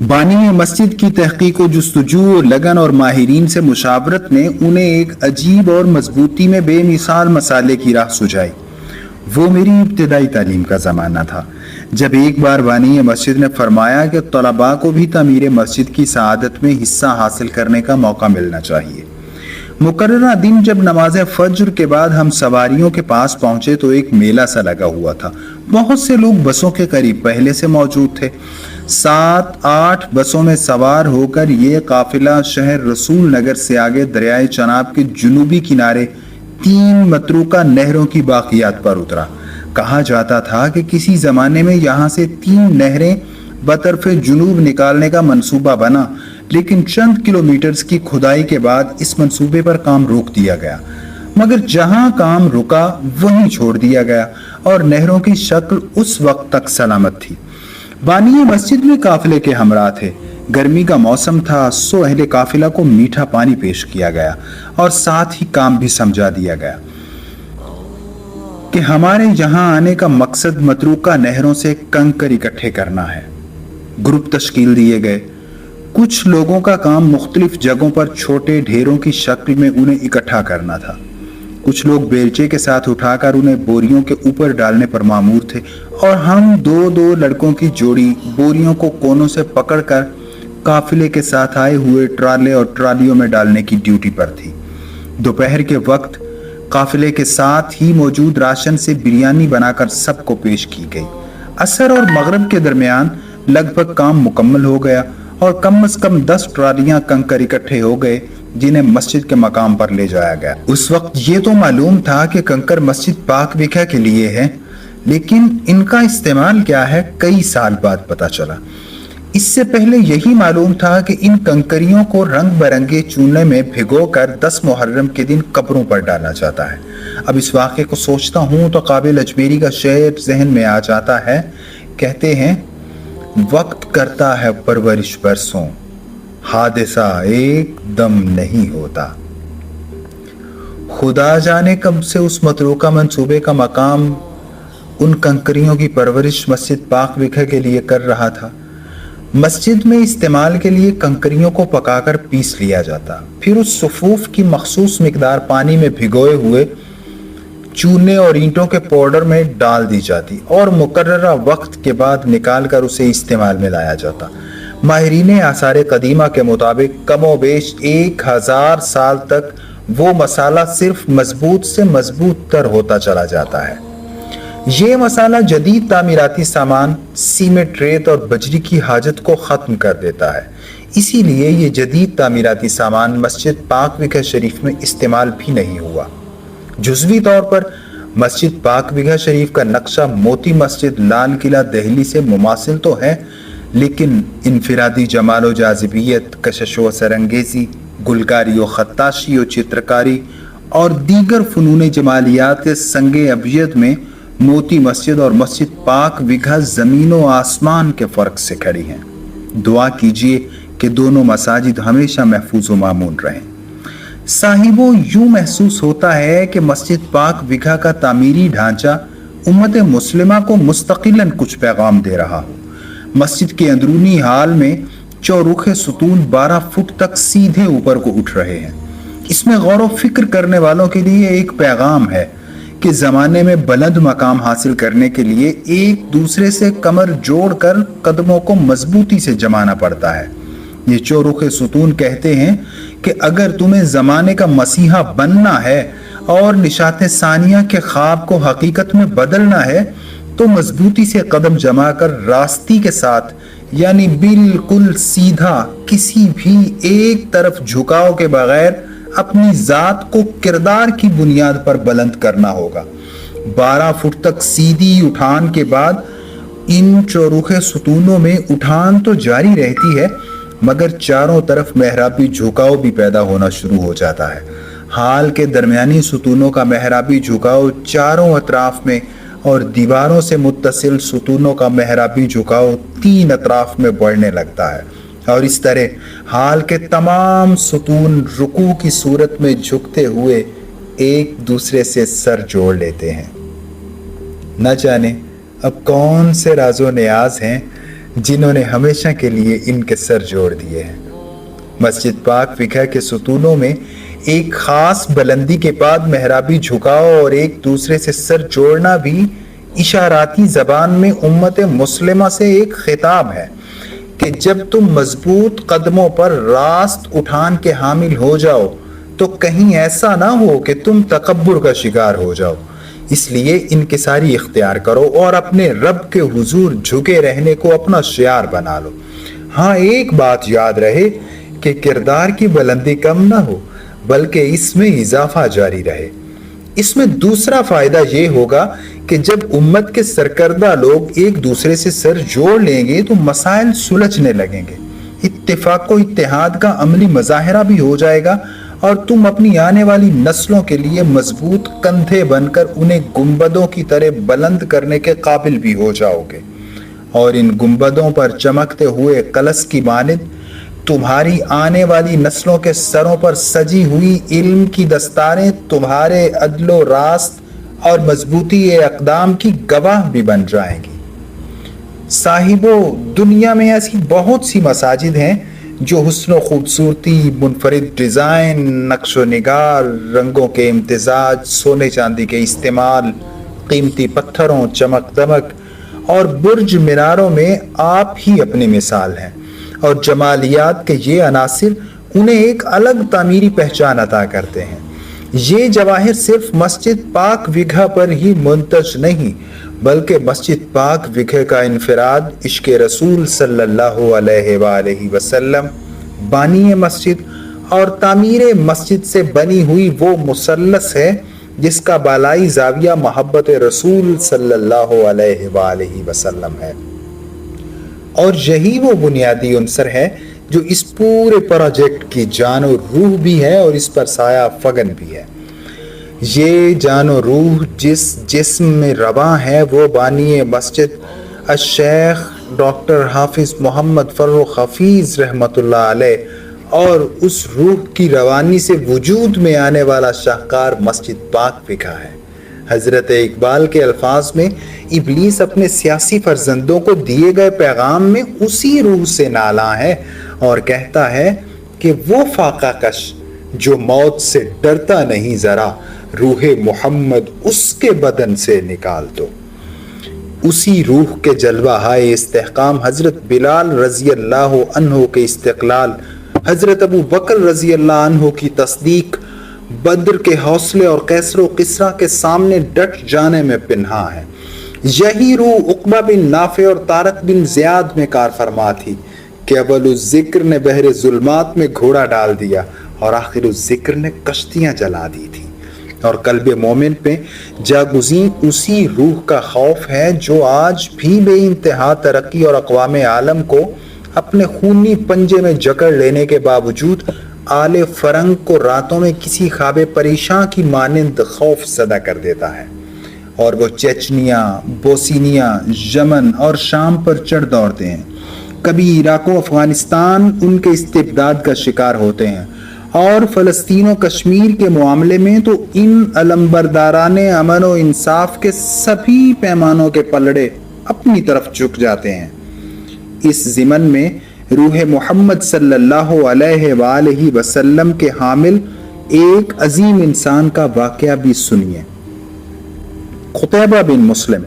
بانی مسجد کی تحقیق و جستجو، لگن اور ماہرین سے مشاورت نے انہیں ایک عجیب اور مضبوطی میں بے مثال مسئلے کی راہ سجائی۔ وہ میری ابتدائی تعلیم کا زمانہ تھا، جب ایک بار بانی مسجد نے فرمایا کہ طلباء کو بھی تعمیر مسجد کی سعادت میں حصہ حاصل کرنے کا موقع ملنا چاہیے۔ مقررہ دن جب نماز فجر کے بعد ہم سواریوں کے پاس پہنچے تو ایک میلہ سا لگا ہوا تھا۔ بہت سے لوگ بسوں کے قریب پہلے سے موجود تھے۔ 7-8 بسوں میں سوار ہو کر یہ قافلہ شہر رسول نگر سے آگے دریائے چناب کے جنوبی کنارے 3 متروکہ نہروں کی باقیات پر اترا۔ کہا جاتا تھا کہ کسی زمانے میں یہاں سے 3 نہریں بطرف جنوب نکالنے کا منصوبہ بنا، لیکن چند کلومیٹرز کی کھدائی کے بعد اس منصوبے پر کام روک دیا گیا۔ مگر جہاں کام رکا وہیں چھوڑ دیا گیا اور نہروں کی شکل اس وقت تک سلامت تھی۔ بانی مسجد میں قافلے کے ہمراہ تھے۔ گرمی کا موسم تھا، سو اہل قافلہ کو میٹھا پانی پیش کیا گیا اور ساتھ ہی کام بھی سمجھا دیا گیا کہ ہمارے یہاں آنے کا مقصد متروکہ نہروں سے کنکر اکٹھے کرنا ہے۔ گروپ تشکیل دیے گئے۔ کچھ لوگوں کا کام مختلف جگہوں پر چھوٹے ڈھیروں کی شکل میں انہیں اکٹھا کرنا تھا۔ کچھ لوگ بیلچے کے ساتھ اٹھا کر انہیں بوریوں کے اوپر ڈالنے پر مامور تھے، اور ہم 2 لڑکوں کی جوڑی بوریوں کو کونوں سے پکڑ کر قافلے کے ساتھ آئے ہوئے ٹرالے اور ٹرالیوں میں ڈالنے کی ڈیوٹی پر تھی۔ دوپہر کے وقت قافلے کے ساتھ ہی موجود راشن سے بریانی بنا کر سب کو پیش کی گئی۔ عصر اور مغرب کے درمیان لگ بھگ کام مکمل ہو گیا اور کم از کم 10 ٹرالیاں کنکر اکٹھے ہو گئے جنہیں مسجد کے مقام پر لے جایا گیا۔ اس وقت یہ تو معلوم تھا کہ کنکر مسجد پاک بکھا کے لیے ہے، لیکن ان کا استعمال کیا ہے کئی سال بعد پتا چلا۔ اس سے پہلے یہی معلوم تھا کہ ان کنکریوں کو رنگ برنگے چونے میں بھگو کر 10 محرم کے دن قبروں پر ڈالا جاتا ہے۔ اب اس واقعے کو سوچتا ہوں تو قابل اجمیری کا شعر ذہن میں آ جاتا ہے۔ کہتے ہیں، وقت کرتا ہے پرورش برسوں، حادثہ ایک دم نہیں ہوتا۔ خدا جانے کب سے اس متروکہ منصوبے کا مقام ان کنکریوں کی پرورش مسجد پاک بکھا کے لیے کر رہا تھا۔ مسجد میں استعمال کے لیے کنکریوں کو پکا کر پیس لیا جاتا، پھر اس صفوف کی مخصوص مقدار پانی میں بھگوئے ہوئے چونے اور اینٹوں کے پاؤڈر میں ڈال دی جاتی اور مقررہ وقت کے بعد نکال کر اسے استعمال میں لایا جاتا۔ ماہرین آثار قدیمہ کے مطابق کم و بیش 1000 سال تک وہ مسالہ صرف مضبوط سے مضبوط تر ہوتا چلا جاتا ہے۔ یہ مسالہ جدید تعمیراتی سامان، سیمنٹ، ریت اور بجری کی حاجت کو ختم کر دیتا ہے۔ اسی لیے یہ جدید تعمیراتی سامان مسجد پاک بکھا شریف میں استعمال بھی نہیں ہوا۔ جزوی طور پر مسجد پاک بکھا شریف کا نقشہ موتی مسجد لال قلعہ دہلی سے مماثل تو ہے، لیکن انفرادی جمال و جاذبیت، کشش و سرانگیزی، گلکاری و خطاشی و چترکاری اور دیگر فنون جمالیات کے سنگ ابیض میں موتی مسجد اور مسجد پاک بکھا زمین و آسمان کے فرق سے کھڑی ہیں۔ دعا کیجیے کہ دونوں مساجد ہمیشہ محفوظ و مامون رہیں۔ صاحبوں، یوں محسوس ہوتا ہے کہ مسجد پاک بکھا کا تعمیری ڈھانچہ امت مسلمہ کو مستقلاً کچھ پیغام دے رہا ہو۔ مسجد کے اندرونی حال میں چوروخے ستون 12 فٹ تک سیدھے اوپر کو اٹھ رہے ہیں۔ اس میں غور و فکر کرنے والوں کے لیے ایک پیغام ہے کہ زمانے میں بلند مقام حاصل کرنے کے لیے ایک دوسرے سے کمر جوڑ کر قدموں کو مضبوطی سے جمانا پڑتا ہے۔ یہ چوروخے ستون کہتے ہیں کہ اگر تمہیں زمانے کا مسیحا بننا ہے اور نشاط ثانیہ کے خواب کو حقیقت میں بدلنا ہے تو مضبوطی سے قدم جما کر راستی کے ساتھ، یعنی بالکل سیدھا، کسی بھی ایک طرف جھکاؤ کے بغیر اپنی ذات کو کردار کی بنیاد پر بلند کرنا ہوگا۔ 12 فٹ تک سیدھی اٹھان کے بعد ان چوروخے ستونوں میں اٹھان تو جاری رہتی ہے، مگر چاروں طرف محرابی جھکاؤ بھی پیدا ہونا شروع ہو جاتا ہے۔ حال کے درمیانی ستونوں کا محرابی جھکاؤ چاروں اطراف میں اور دیواروں سے متصل ستونوں کا محرابی جھکاؤ 3 اطراف میں بڑھنے لگتا ہے، اور اس طرح حال کے تمام ستون رکوع کی صورت میں جھکتے ہوئے ایک دوسرے سے سر جوڑ لیتے ہیں۔ نہ جانے اب کون سے راز و نیاز ہیں جنہوں نے ہمیشہ کے لیے ان کے سر جوڑ دیے ہیں۔ مسجد پاک فقہ کے ستونوں میں ایک خاص بلندی کے بعد محرابی جھکاؤ اور ایک دوسرے سے سر جوڑنا بھی اشاراتی زبان میں امت مسلمہ سے ایک خطاب ہے کہ جب تم مضبوط قدموں پر راست اٹھان کے حامل ہو جاؤ تو کہیں ایسا نہ ہو کہ تم تکبر کا شکار ہو جاؤ۔ اس لیے انکساری اختیار کرو اور اپنے رب کے حضور جھکے رہنے کو اپنا شعار بنا لو۔ ہاں ایک بات یاد رہے کہ کردار کی بلندی کم نہ ہو بلکہ اس میں اضافہ جاری رہے۔ اس میں دوسرا فائدہ یہ ہوگا کہ جب امت کے سرکردہ لوگ ایک دوسرے سے سر جوڑ لیں گے تو مسائل سلجھنے لگیں گے، اتفاق و اتحاد کا عملی مظاہرہ بھی ہو جائے گا اور تم اپنی آنے والی نسلوں کے لیے مضبوط کندھے بن کر انہیں گنبدوں کی طرح بلند کرنے کے قابل بھی ہو جاؤ گے، اور ان گنبدوں پر چمکتے ہوئے کلش کی مانند تمہاری آنے والی نسلوں کے سروں پر سجی ہوئی علم کی دستاریں تمہارے عدل و راست اور مضبوطی اقدام کی گواہ بھی بن جائیں گی۔ صاحبو، دنیا میں ایسی بہت سی مساجد ہیں جو حسن و خوبصورتی، منفرد ڈیزائن، نقش و نگار، رنگوں کے امتزاج، سونے چاندی کے استعمال، قیمتی پتھروں، چمک دمک اور برج میناروں میں آپ ہی اپنی مثال ہیں، اور جمالیات کے یہ عناصر انہیں ایک الگ تعمیری پہچان عطا کرتے ہیں۔ یہ جواہر صرف مسجد پاک وگھا پر ہی منتج نہیں بلکہ مسجد پاک وگھا کا انفراد عشق رسول صلی اللہ علیہ وآلہ وسلم، بانی مسجد اور تعمیر مسجد سے بنی ہوئی وہ مثلث ہے جس کا بالائی زاویہ محبت رسول صلی اللہ علیہ وآلہ وسلم ہے، اور یہی وہ بنیادی عنصر ہے جو اس پورے پروجیکٹ کی جان و روح بھی ہے اور اس پر سایہ فگن بھی ہے۔ یہ جان و روح جس جسم میں رواں ہے وہ بانی مسجد الشیخ ڈاکٹر حافظ محمد فرخ حفیظ رحمۃ اللہ علیہ، اور اس روح کی روانی سے وجود میں آنے والا شاہکار مسجد پاک وگھا ہے۔ حضرت اقبال کے الفاظ میں ابلیس اپنے سیاسی فرزندوں کو دیے گئے پیغام میں اسی روح سے نالاں ہے اور کہتا ہے کہ وہ فاقہ کش جو موت سے ڈرتا نہیں ذرا، روح محمد اس کے بدن سے نکال دو۔ اسی روح کے جلوہ ہائے استحکام حضرت بلال رضی اللہ عنہ کے استقلال، حضرت ابو بکر رضی اللہ عنہ کی تصدیق، بدر کے حوصلے اور کیسر و کسریٰ کے سامنے ڈٹ جانے میں پنہاں ہے۔ یہی روح عقبہ بن نافع اور طارق بن زیاد میں کار فرما تھی کہ اول الذکر نے بحر ظلمات میں گھوڑا ڈال دیا اور آخر الذکر نے کشتیاں جلا دی تھی، اور قلب مومن پہ جاگزین اسی روح کا خوف ہے جو آج بھی بے انتہا ترقی اور اقوام عالم کو اپنے خونی پنجے میں جکڑ لینے کے باوجود آل فرنگ کو راتوں میں کسی خواب پریشاں کی مانند خوف زدہ کر دیتا ہے، اور وہ چچنیا، بوسنیا، یمن اور شام پر چڑھ دوڑتے ہیں۔ کبھی عراق و افغانستان ان کے استبداد کا شکار ہوتے ہیں، اور فلسطین و کشمیر کے معاملے میں تو ان علمبرداران امن و انصاف کے سبھی پیمانوں کے پلڑے اپنی طرف جھک جاتے ہیں۔ اس ضمن میں روح محمد صلی اللہ علیہ وآلہ وسلم کے حامل ایک عظیم انسان کا واقعہ بھی سنیے۔ قتیبہ بن مسلم،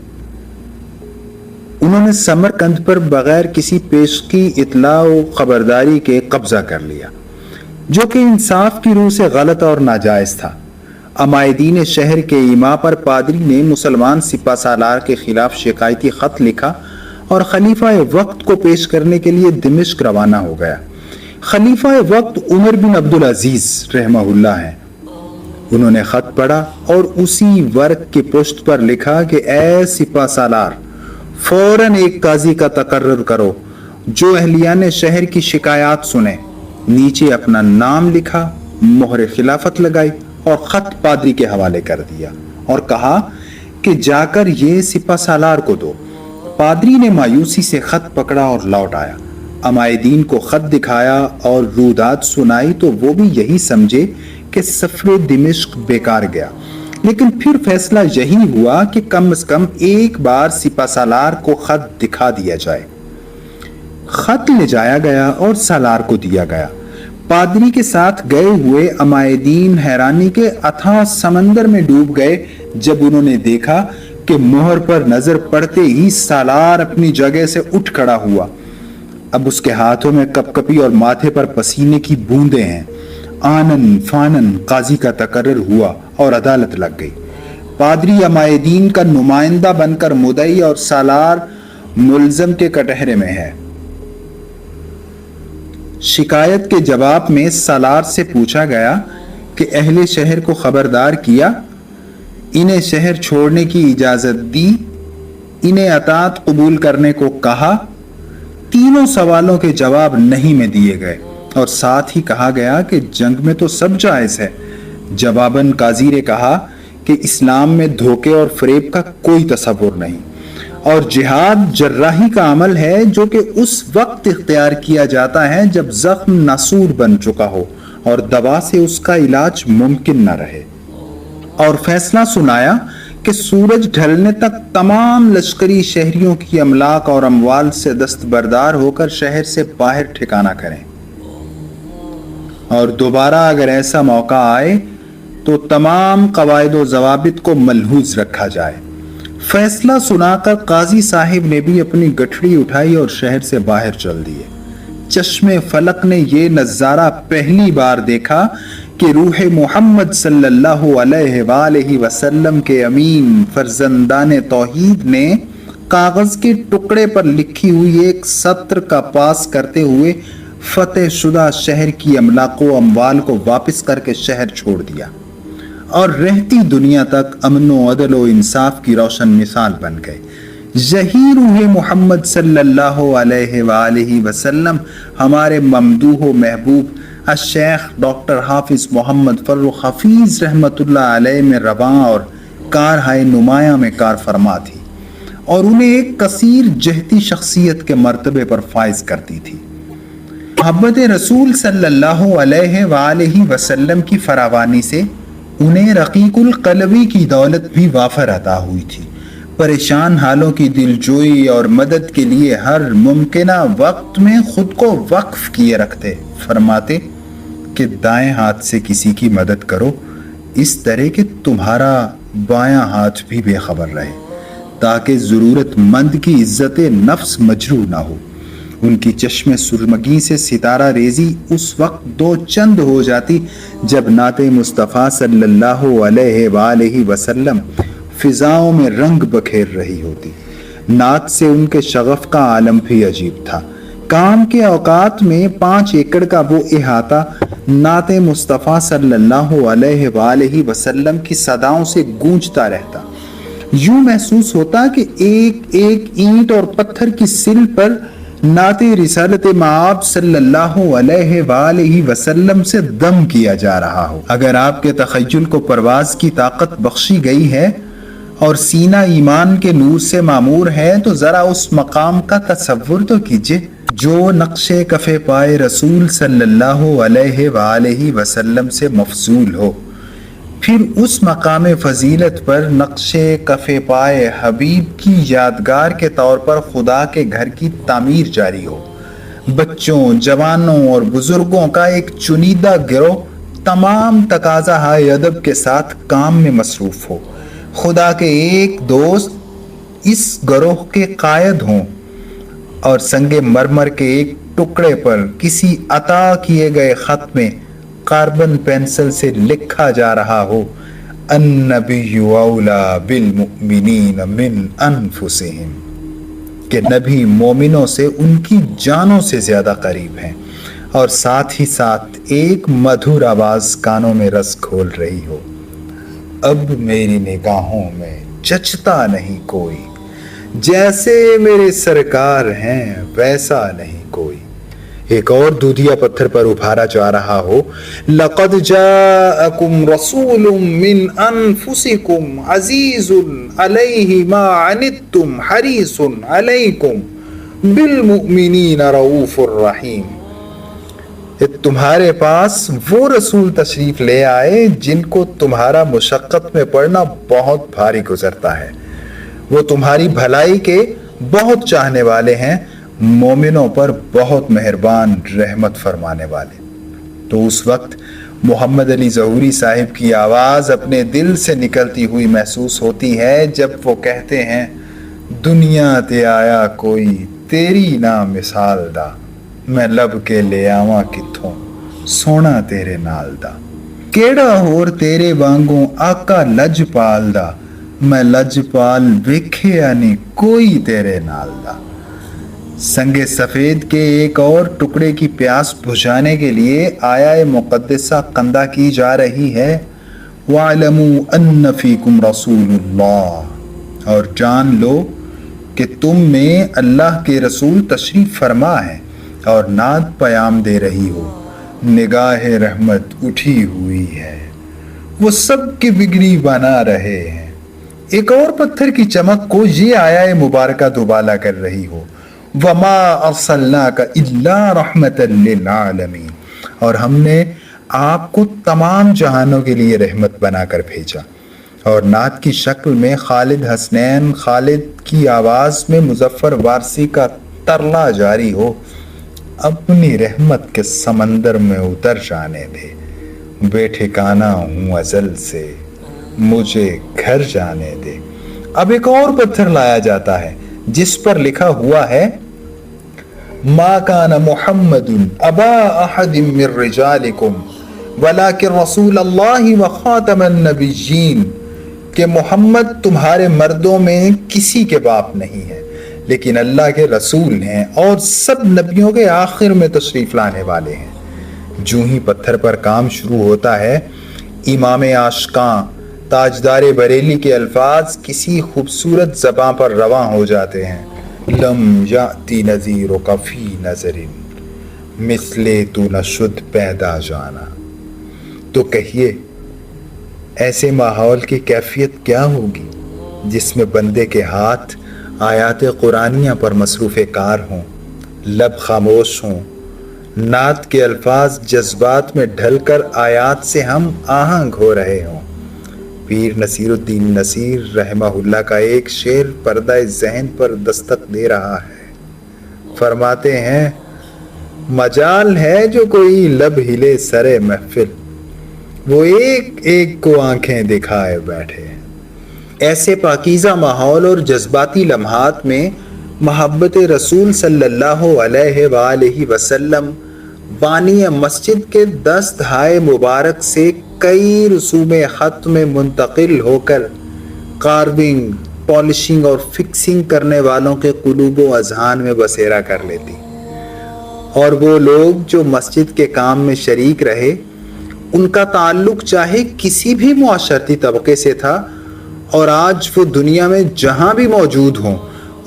انہوں نے سمرقند پر بغیر کسی پیشگی اطلاع و خبرداری کے قبضہ کر لیا، جو کہ انصاف کی روح سے غلط اور ناجائز تھا۔ عمائدین شہر کے ایما پر پادری نے مسلمان سپہ سالار کے خلاف شکایتی خط لکھا اور خلیفہ وقت کو پیش کرنے کے لیے دمشق روانہ ہو گیا۔ خلیفہ وقت عمر بن عبدالعزیز رحمہ اللہ ہیں۔ انہوں نے خط پڑھا اور اسی ورق کی پشت پر لکھا کہ اے سپہ سالار، فوراً ایک قاضی کا تقرر کرو جو اہلیان شہر کی شکایات سنے۔ نیچے اپنا نام لکھا، مہر خلافت لگائی اور خط پادری کے حوالے کر دیا اور کہا کہ جا کر یہ سپہ سالار کو دو۔ پادری نے مایوسی سے خط پکڑا اور لوٹ آیا۔ عمائدین کو خط دکھایا اور رودات سنائی تو وہ بھی یہی سمجھے کہ سفر دمشق بیکار گیا، لیکن پھر فیصلہ یہی ہوا کہ کم از کم ایک بار سپہ سالار کو خط دکھا دیا جائے۔ خط لے جایا گیا اور سالار کو دیا گیا۔ پادری کے ساتھ گئے ہوئے عمائدین حیرانی کے اتھاہ سمندر میں ڈوب گئے جب انہوں نے دیکھا کہ مہر پر نظر پڑتے ہی سالار اپنی جگہ سے اٹھ کھڑا ہوا۔ اب اس کے ہاتھوں میں کپکپی اور ماتھے پر پسینے کی بوندیں ہیں۔ آنن فانن قاضی کا تقرر ہوا اور عدالت لگ گئی۔ پادری عمائدین کا نمائندہ بن کر مدعی اور سالار ملزم کے کٹہرے میں ہے۔ شکایت کے جواب میں سالار سے پوچھا گیا کہ اہل شہر کو خبردار کیا، انہیں شہر چھوڑنے کی اجازت دی، انہیں اطاعت قبول کرنے کو کہا۔ تینوں سوالوں کے جواب نہیں میں دیے گئے اور ساتھ ہی کہا گیا کہ جنگ میں تو سب جائز ہے۔ جواباً قاضی نے کہا کہ اسلام میں دھوکے اور فریب کا کوئی تصور نہیں، اور جہاد جراحی کا عمل ہے جو کہ اس وقت اختیار کیا جاتا ہے جب زخم ناسور بن چکا ہو اور دوا سے اس کا علاج ممکن نہ رہے۔ اور فیصلہ سنایا کہ سورج ڈھلنے تک تمام لشکری شہریوں کی املاک اور اموال سے دستبردار ہو کر شہر سے باہر ٹھکانہ کریں، اور دوبارہ اگر ایسا موقع آئے تو تمام قواعد و ضوابط کو ملحوظ رکھا جائے۔ فیصلہ سنا کر قاضی صاحب نے بھی اپنی گٹھڑی اٹھائی اور شہر سے باہر چل دیے۔ چشم فلک نے یہ نظارہ پہلی بار دیکھا کہ روح محمد صلی اللہ علیہ وآلہ وسلم کے امین فرزندان توحید نے کاغذ کے ٹکڑے پر لکھی ہوئی ایک سطر کا پاس کرتے ہوئے فتح شدہ شہر کی املاک و اموال کو واپس کر کے شہر چھوڑ دیا اور رہتی دنیا تک امن و عدل و انصاف کی روشن مثال بن گئے۔ یہی روح محمد صلی اللہ علیہ وآلہ وسلم ہمارے ممدوح و محبوب الشیخ ڈاکٹر حافظ محمد فرخ حفیظ رحمت اللہ علیہ میں رواں اور کارہائے نمایاں میں کار فرما تھی اور انہیں ایک کثیر جہتی شخصیت کے مرتبے پر فائز کرتی تھی۔ محبت رسول صلی اللہ علیہ وآلہ وسلم کی فراوانی سے انہیں رقیق القلبی کی دولت بھی وافر عطا ہوئی تھی۔ پریشان حالوں کی دلجوئی اور مدد کے لیے ہر ممکنہ وقت میں خود کو وقف کیے رکھتے، فرماتے کہ دائیں ہاتھ سے کسی کی مدد کرو اس طرح کہ تمہارا بایاں ہاتھ بھی بے خبر رہے، تاکہ ضرورت مند کی عزت نفس مجروح نہ ہو۔ ان کی چشم سرمگی سے ستارہ ریزی اس وقت دو چند ہو جاتی جب نعت مصطفیٰ صلی اللہ علیہ وآلہ وسلم فضاؤں میں رنگ بکھیر رہی ہوتی۔ نعت سے ان کے شغف کا عالم بھی عجیب تھا۔ کام کے اوقات میں 5 ایکڑ کا وہ احاطہ نعت مصطفیٰ صلی اللہ علیہ وآلہ وسلم کی صداؤں سے گونجتا رہتا۔ یوں محسوس ہوتا کہ ایک ایک اینٹ اور پتھر کی سل پر نعت رسالت مآب صلی اللہ علیہ وآلہ وسلم سے دم کیا جا رہا ہو۔ اگر آپ کے تخیل کو پرواز کی طاقت بخشی گئی ہے اور سینہ ایمان کے نور سے معمور ہے تو ذرا اس مقام کا تصور تو کیجئے جو نقش کف پائے رسول صلی اللہ علیہ وآلہ وسلم سے مفضول ہو، پھر اس مقام فضیلت پر نقش کف پائے حبیب کی یادگار کے طور پر خدا کے گھر کی تعمیر جاری ہو، بچوں، جوانوں اور بزرگوں کا ایک چنیدہ گروہ تمام تقاضا ہائے ادب کے ساتھ کام میں مصروف ہو، خدا کے ایک دوست اس گروہ کے قائد ہوں اور سنگ مرمر کے ایک ٹکڑے پر کسی عطا کیے گئے خط میں کاربن پینسل سے لکھا جا رہا ہو النبی اولا بالمؤمنین من انفسہم، کہ نبی مومنوں سے ان کی جانوں سے زیادہ قریب ہیں، اور ساتھ ہی ساتھ ایک مدھر آواز کانوں میں رس کھول رہی ہو، اب میری نگاہوں میں جچتا نہیں کوئی، جیسے میرے سرکار ہیں ویسا نہیں کوئی۔ ایک اور دودھیا پتھر پر ابھارا جا رہا ہو لقد جاءکم رسول من انفسکم عزیز علیہ ما عنتم حریص علیکم بالمؤمنین رؤوف الرحیم، تمہارے پاس وہ رسول تشریف لے آئے جن کو تمہارا مشقت میں پڑنا بہت بھاری گزرتا ہے، وہ تمہاری بھلائی کے بہت چاہنے والے ہیں، مومنوں پر بہت مہربان رحمت فرمانے والے۔ تو اس وقت محمد علی ظہوری صاحب کی آواز اپنے دل سے نکلتی ہوئی محسوس ہوتی ہے جب وہ کہتے ہیں، دنیا تے آیا کوئی تیری نا مثال دا، میں لب کے لے آواں کتھوں سونا تیرے نال دا، کیڑا ہور تیرے وانگوں آقا لج پال دا، میں لج پال ویکھیا نہیں کوئی تیرے نال دا۔ سنگ سفید کے ایک اور ٹکڑے کی پیاس بجھانے کے لیے آیا مقدسہ قندہ کی جا رہی ہے، وَاعْلَمُوا أَنَّ فِيكُمْ رَسُولُ اللَّهِ، اور جان لو کہ تم میں اللہ کے رسول تشریف فرما ہے اور نعت پیام دے رہی ہو، نگاہ رحمت اٹھی ہوئی ہے، وہ سب کی بگڑی بنا رہے ہیں۔ ایک اور پتھر کی چمک کو یہ آیا مبارکہ دوبالا کر رہی ہو، وَمَا أَرْسَلْنَاكَ إِلَّا رَحْمَةً لِلْعَالَمِينَ، اور ہم نے آپ کو تمام جہانوں کے لیے رحمت بنا کر بھیجا۔ اور نعت کی شکل میں خالد حسنین خالد کی آواز میں مظفر وارسی کا ترلا جاری ہو، اپنی رحمت کے سمندر میں اتر جانے دے، بے ٹھکانہ ہوں ازل سے مجھے گھر جانے دے۔ اب ایک اور پتھر لایا جاتا ہے جس پر لکھا ہوا ہے، ما کان محمد ابا احد من رجالکم ولکن رسول اللہ وخاتم النبیین، کہ محمد تمہارے مردوں میں کسی کے باپ نہیں ہے لیکن اللہ کے رسول ہیں اور سب نبیوں کے آخر میں تشریف لانے والے ہیں۔ جو ہی پتھر پر کام شروع ہوتا ہے، امام عاشقاں تاجدار بریلی کے الفاظ کسی خوبصورت زباں پر رواں ہو جاتے ہیں، لم یاتی نذیرک فی نظر مثلے تو نشد پیدا جانا۔ تو کہیے ایسے ماحول کی کیفیت کیا ہوگی جس میں بندے کے ہاتھ آیات قرآنیہ پر مصروف کار ہوں، لب خاموش ہوں، نعت کے الفاظ جذبات میں ڈھل کر آیات سے ہم آہنگ ہو رہے ہوں۔ پیر نصیر الدین نصیر رحمہ اللہ کا ایک شعر پردہ ذہن پر دستک دے رہا ہے، فرماتے ہیں، مجال ہے جو کوئی لب ہلے سرے محفل، وہ ایک ایک کو آنکھیں دکھائے بیٹھے۔ ایسے پاکیزہ ماحول اور جذباتی لمحات میں محبت رسول صلی اللہ علیہ وآلہ وسلم بانی مسجد کے دست ہائے مبارک سے کئی رسوم خط میں منتقل ہو کر کارونگ، پالشنگ اور فکسنگ کرنے والوں کے قلوب و اذہان میں بسیرا کر لیتی، اور وہ لوگ جو مسجد کے کام میں شریک رہے، ان کا تعلق چاہے کسی بھی معاشرتی طبقے سے تھا، اور آج وہ دنیا میں جہاں بھی موجود ہوں،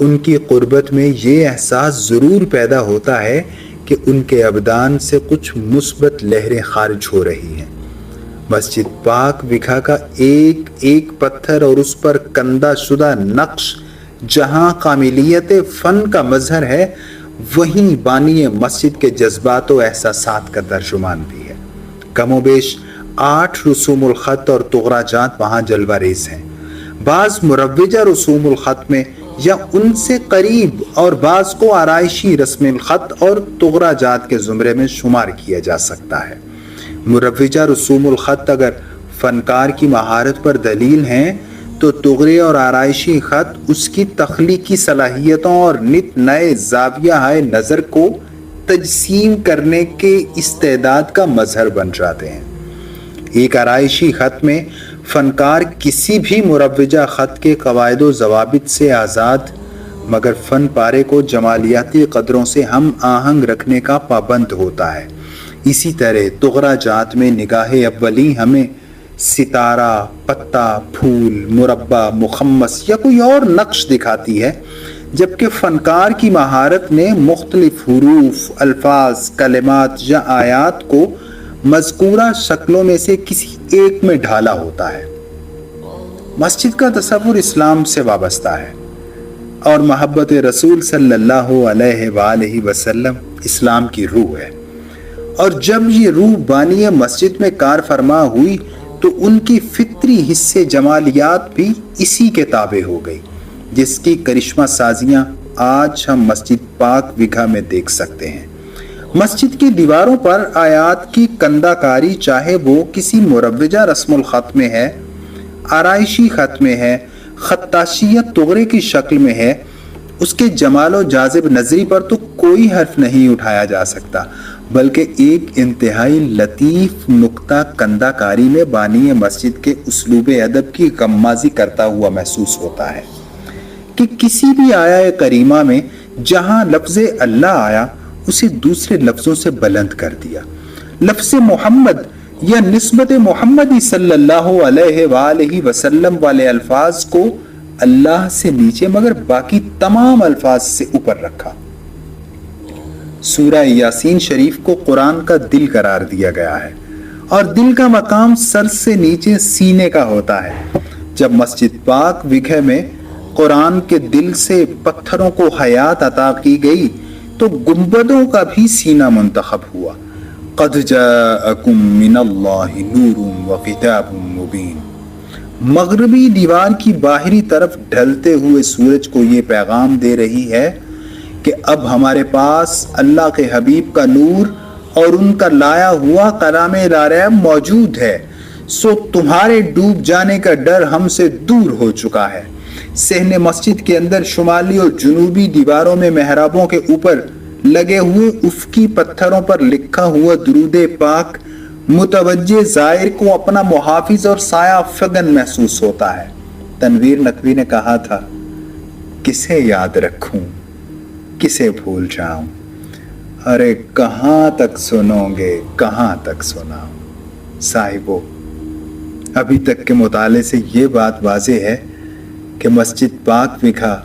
ان کی قربت میں یہ احساس ضرور پیدا ہوتا ہے کہ ان کے ابدان سے کچھ مثبت لہریں خارج ہو رہی ہیں۔ مسجد پاک وکھا کا ایک ایک پتھر اور اس پر کندہ شدہ نقش جہاں کاملیت فن کا مظہر ہے، وہیں بانی مسجد کے جذبات و احساسات کا ترجمان بھی ہے۔ کم و بیش 8 رسوم الخط اور طغرا جات وہاں جلوہ ریز ہیں، بعض مروجہ رسوم الخط میں یا ان سے قریب، اور بعض کو آرائشی رسم الخط اور طغرا جات کے زمرے میں شمار کیا جا سکتا ہے۔ مروجہ رسوم الخط اگر فنکار کی مہارت پر دلیل ہیں، تو طغرے اور آرائشی خط اس کی تخلیقی صلاحیتوں اور نت نئے زاویہ ہائے نظر کو تجسیم کرنے کے استعداد کا مظہر بن جاتے ہیں۔ ایک آرائشی خط میں فنکار کسی بھی مروجہ خط کے قواعد و ضوابط سے آزاد، مگر فن پارے کو جمالیاتی قدروں سے ہم آہنگ رکھنے کا پابند ہوتا ہے۔ اسی طرح طغرا جات میں نگاہ اولی ہمیں ستارہ، پتا، پھول، مربع، مخمس یا کوئی اور نقش دکھاتی ہے، جبکہ فنکار کی مہارت نے مختلف حروف، الفاظ، کلمات یا آیات کو مذکورہ شکلوں میں سے کسی ایک میں ڈھالا ہوتا ہے۔ مسجد کا تصور اسلام سے وابستہ ہے، اور محبت رسول صلی اللہ علیہ وآلہ وسلم اسلام کی روح ہے، اور جب یہ روح بانی مسجد میں کار فرما ہوئی تو ان کی فطری حصے جمالیات بھی اسی کے تابع ہو گئی، جس کی کرشمہ سازیاں آج ہم مسجد پاک وگھا میں دیکھ سکتے ہیں۔ مسجد کی دیواروں پر آیات کی کندہ کاری، چاہے وہ کسی مروجہ رسم الخط میں ہے، آرائشی خط میں ہے، خطاشیت طغرے کی شکل میں ہے، اس کے جمال و جاذب نظری پر تو کوئی حرف نہیں اٹھایا جا سکتا، بلکہ ایک انتہائی لطیف نقطہ کندہ کاری میں بانی مسجد کے اسلوب ادب کی غمازی کرتا ہوا محسوس ہوتا ہے کہ کسی بھی آیہ کریمہ میں جہاں لفظ اللہ آیا اسے دوسرے لفظوں سے بلند کر دیا، لفظ محمد یا نسبت محمدی صلی اللہ علیہ وآلہ وسلم والے الفاظ کو اللہ سے نیچے مگر باقی تمام الفاظ سے اوپر رکھا۔ سورہ یاسین شریف کو قرآن کا دل قرار دیا گیا ہے، اور دل کا مقام سر سے نیچے سینے کا ہوتا ہے۔ جب مسجد پاک وگھا میں قرآن کے دل سے پتھروں کو حیات عطا کی گئی تو گنبدوں کا بھی سینہ منتخب ہوا۔ قد جاءکم من اللہ نور وکتاب مبین۔ مغربی دیوار کی باہری طرف ڈھلتے ہوئے سورج کو یہ پیغام دے رہی ہے کہ اب ہمارے پاس اللہ کے حبیب کا نور اور ان کا لایا ہوا کلام الہی موجود ہے، سو تمہارے ڈوب جانے کا ڈر ہم سے دور ہو چکا ہے۔ صحن مسجد کے اندر شمالی اور جنوبی دیواروں میں محرابوں کے اوپر لگے ہوئے افقی پتھروں پر لکھا ہوا درود پاک متوجہ زائر کو اپنا محافظ اور سایہ فگن محسوس ہوتا ہے۔ تنویر نقوی نے کہا تھا، کسے یاد رکھوں، کسے بھول جاؤں، ارے کہاں تک سنو گے، کہاں تک سناؤں۔ صاحبو، ابھی تک کے مطالعے سے یہ بات واضح ہے کہ مسجد پاک وگھا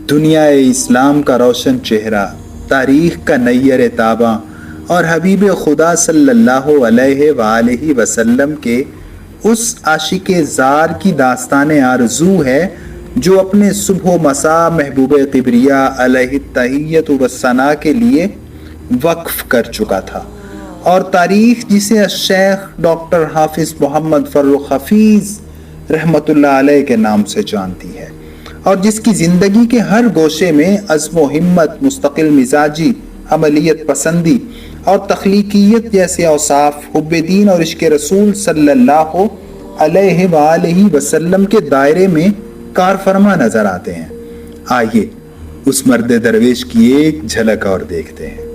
دنیا اسلام کا روشن چہرہ، تاریخ کا نیر تاباں اور حبیب خدا صلی اللہ علیہ وآلہ وسلم کے اس عاشق زار کی داستان آرزو ہے جو اپنے صبح و مساء محبوب کبریا علیہ التحیت والثناء کے لیے وقف کر چکا تھا، اور تاریخ جسے شیخ ڈاکٹر حافظ محمد فرخ حفیظ رحمت اللہ علیہ کے نام سے جانتی ہے، اور جس کی زندگی کے ہر گوشے میں عزم و ہمت، مستقل مزاجی، عملیت پسندی اور تخلیقیت جیسے اوصاف حب دین اور عشق رسول صلی اللہ علیہ وآلہ وسلم کے دائرے میں کار فرما نظر آتے ہیں۔ آئیے اس مرد درویش کی ایک جھلک اور دیکھتے ہیں۔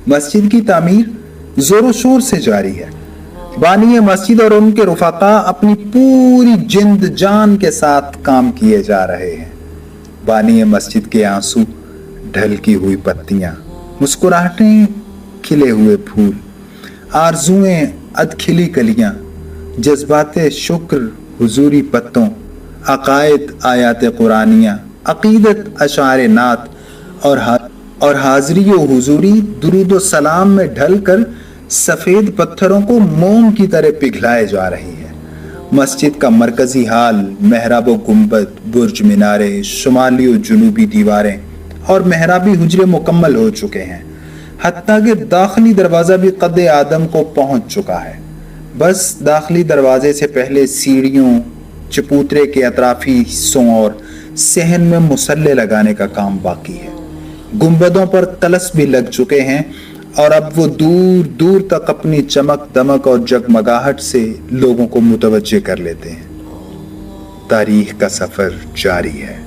مسجد کی تعمیر زور و شور سے جاری ہے۔ بانی مسجد اور ان کے رفقا اپنی پوری جند جان کے ساتھ کام کیے جا رہے ہیں۔ بانی مسجد کے آنسو، ڈھلکی ہوئی پتیاں، مسکراہٹیں، کھلے ہوئے پھول، آرزویں، ادکھلی کلیاں، جذبات شکر، حضوری پتوں، عقائد، آیات قرآنیہ، عقیدت، اشعار نعت اور حاضری و حضوری درود و سلام میں ڈھل کر سفید پتھروں کو موم کی طرح پگھلائے جا رہی ہے۔ مسجد کا مرکزی حال، محراب و گنبد، برج مینارے، شمالی و جنوبی دیواریں اور محرابی حجرے مکمل ہو چکے ہیں، حتیٰ کہ داخلی دروازہ بھی قد آدم کو پہنچ چکا ہے۔ بس داخلی دروازے سے پہلے سیڑھیوں، چپوترے کے اطرافی حصوں اور صحن میں مسلح لگانے کا کام باقی ہے۔ گنبدوں پر طلس بھی لگ چکے ہیں، اور اب وہ دور دور تک اپنی چمک دمک اور جگمگاہٹ سے لوگوں کو متوجہ کر لیتے ہیں۔ تاریخ کا سفر جاری ہے۔